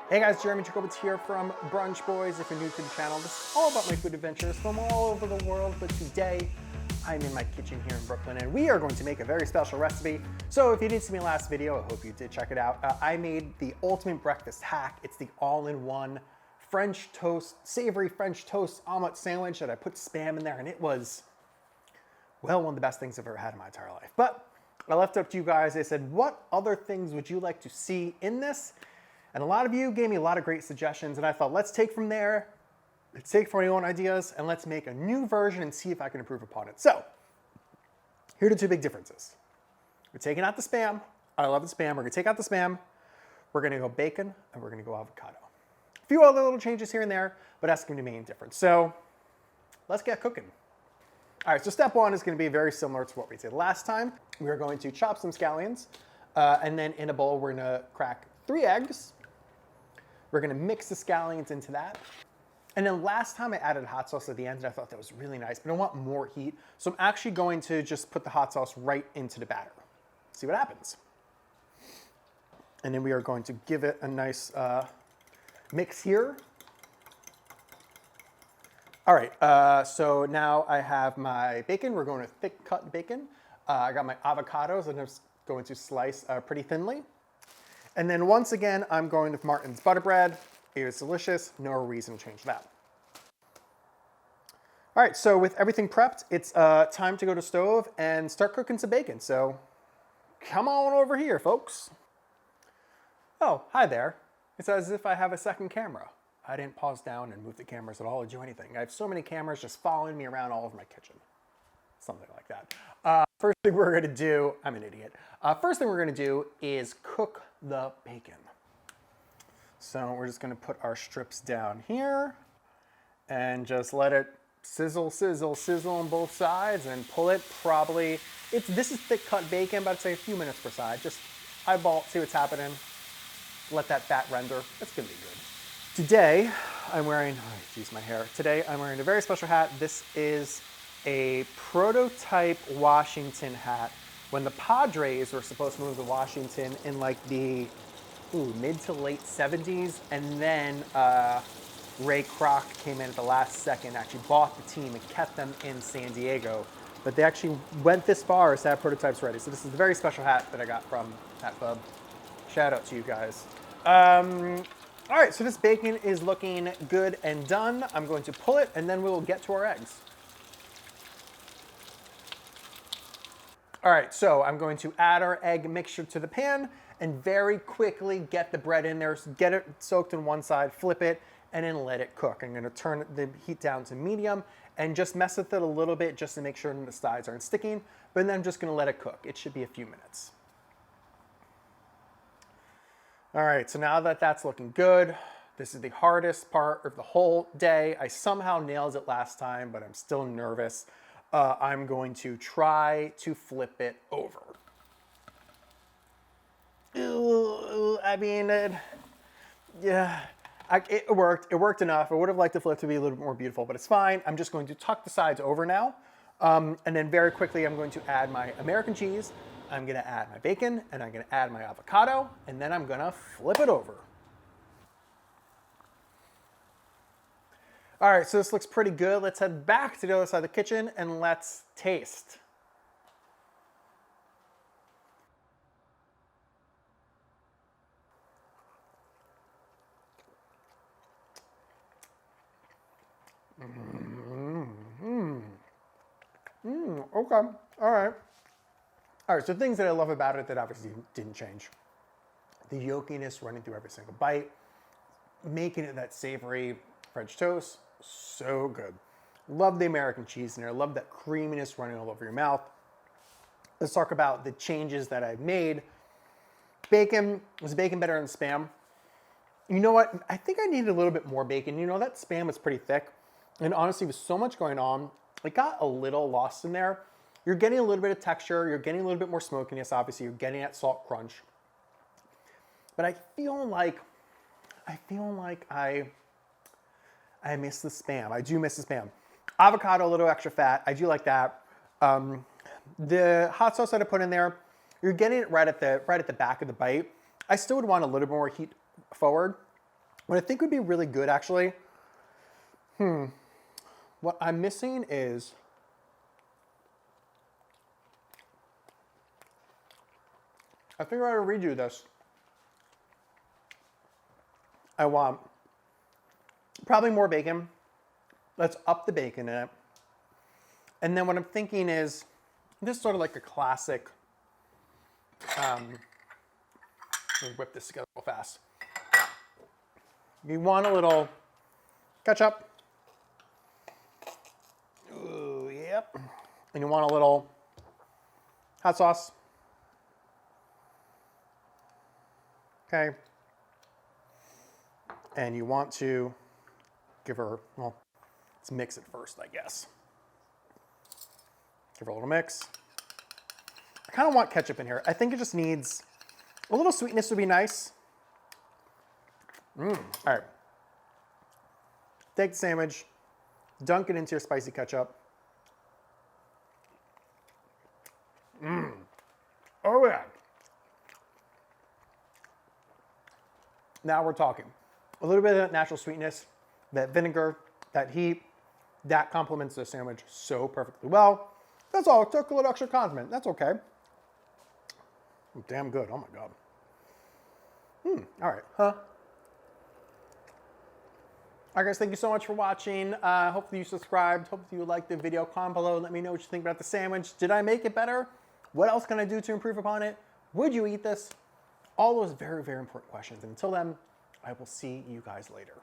Hey guys, Jeremy Jacobowitz here from Brunch Boys. If you're new to the channel, this is all about my food adventures from all over the world, but today I'm in my kitchen here in Brooklyn and we are going to make a very special recipe. So if you didn't see my last video, I hope you did check it out. I made the ultimate breakfast hack. It's the all-in-one French toast, savory French toast omelet sandwich that I put Spam in there, and it was, well, one of the best things I've ever had in my entire life. But I left it up to you guys. I said, what other things would you like to see in this? And a lot of you gave me a lot of great suggestions, and I thought, let's take from there, let's take from my own ideas, and let's make a new version and see if I can improve upon it. So, here are the two big differences. We're taking out the Spam. I love the Spam. We're gonna take out the Spam. We're gonna go bacon, and we're gonna go avocado. A few other little changes here and there, but that's gonna be the main difference. So, let's get cooking. All right, so step one is gonna be very similar to what we did last time. We're going to chop some scallions, and then in a bowl, we're gonna crack 3 eggs. We're gonna mix the scallions into that. And then last time I added hot sauce at the end, and I thought that was really nice, but I want more heat. So I'm actually going to just put the hot sauce right into the batter. See what happens. And then we are going to give it a nice mix here. All right, so now I have my bacon. We're going to thick cut bacon. I got my avocados, and I'm just going to slice pretty thinly. And then once again, I'm going with Martin's butter bread. It is delicious, no reason to change that. All right, so with everything prepped, it's time to go to stove and start cooking some bacon. So come on over here, folks. Oh, hi there. It's as if I have a second camera. I didn't pause down and move the cameras at all or do anything. I have so many cameras just following me around all over my kitchen. Something like that. First thing we're gonna do, I'm an idiot. First thing we're gonna do is cook the bacon. So we're just gonna put our strips down here and just let it sizzle, sizzle, sizzle on both sides and pull it probably, this is thick cut bacon, but I'd say a few minutes per side. Just eyeball, see what's happening. Let that fat render, it's gonna be good. Today, I'm wearing, oh geez, my hair. Today, I'm wearing a very special hat. This is a prototype Washington hat. When the Padres were supposed to move to Washington in like the mid to late 70s, and then Ray Kroc came in at the last second, actually bought the team and kept them in San Diego. But they actually went this far as to have prototypes ready. So this is a very special hat that I got from Hat Club. Shout out to you guys. All right, so this bacon is looking good and done. I'm going to pull it, and then we will get to our eggs. All right, so I'm going to add our egg mixture to the pan and very quickly get the bread in there, get it soaked on one side, flip it, and then let it cook. I'm gonna turn the heat down to medium and just mess with it a little bit just to make sure the sides aren't sticking, but then I'm just gonna let it cook. It should be a few minutes. All right, so now that that's looking good, this is the hardest part of the whole day. I somehow nailed it last time, but I'm still nervous. I'm going to try to flip it over. I mean, yeah, it worked. It worked enough. I would have liked the flip to be a little bit more beautiful, but it's fine. I'm just going to tuck the sides over now. And then very quickly, I'm going to add my American cheese. I'm gonna add my bacon, and I'm gonna add my avocado, and then I'm gonna flip it over. All right, so this looks pretty good. Let's head back to the other side of the kitchen and let's taste. Okay, all right. All right, so things that I love about it that obviously didn't change. The yolkiness running through every single bite, making it that savory French toast, so good. Love the American cheese in there. Love that creaminess running all over your mouth. Let's talk about the changes that I've made. Bacon, was bacon better than Spam? You know what? I think I needed a little bit more bacon. You know, that Spam was pretty thick. And honestly, with so much going on, it got a little lost in there. You're getting a little bit of texture. You're getting a little bit more smokiness. Obviously, you're getting that salt crunch. But I feel like I miss the Spam. I do miss the Spam. Avocado, a little extra fat. I do like that. The hot sauce that I put in there, you're getting it right at the back of the bite. I still would want a little more heat forward. What I think would be really good, actually, what I'm missing is I figured out how to redo this. I want probably more bacon. Let's up the bacon in it. And then what I'm thinking is, this is sort of like a classic, let me whip this together real fast. You want a little ketchup. Ooh, yep. And you want a little hot sauce. Okay. And you want to give her, well, let's mix it first, I guess. Give her a little mix. I kind of want ketchup in here. I think it just needs a little sweetness would be nice. All right. Take the sandwich, dunk it into your spicy ketchup. Oh yeah. Now we're talking. A little bit of that natural sweetness, that vinegar, that heat, that complements the sandwich so perfectly well. That's all. It took a little extra condiment. That's okay. Damn good. Oh my God. All right. All right, guys. Thank you so much for watching. Hopefully you subscribed. Hopefully you liked the video. Comment below. Let me know what you think about the sandwich. Did I make it better? What else can I do to improve upon it? Would you eat this? All those very, very important questions. And until then, I will see you guys later.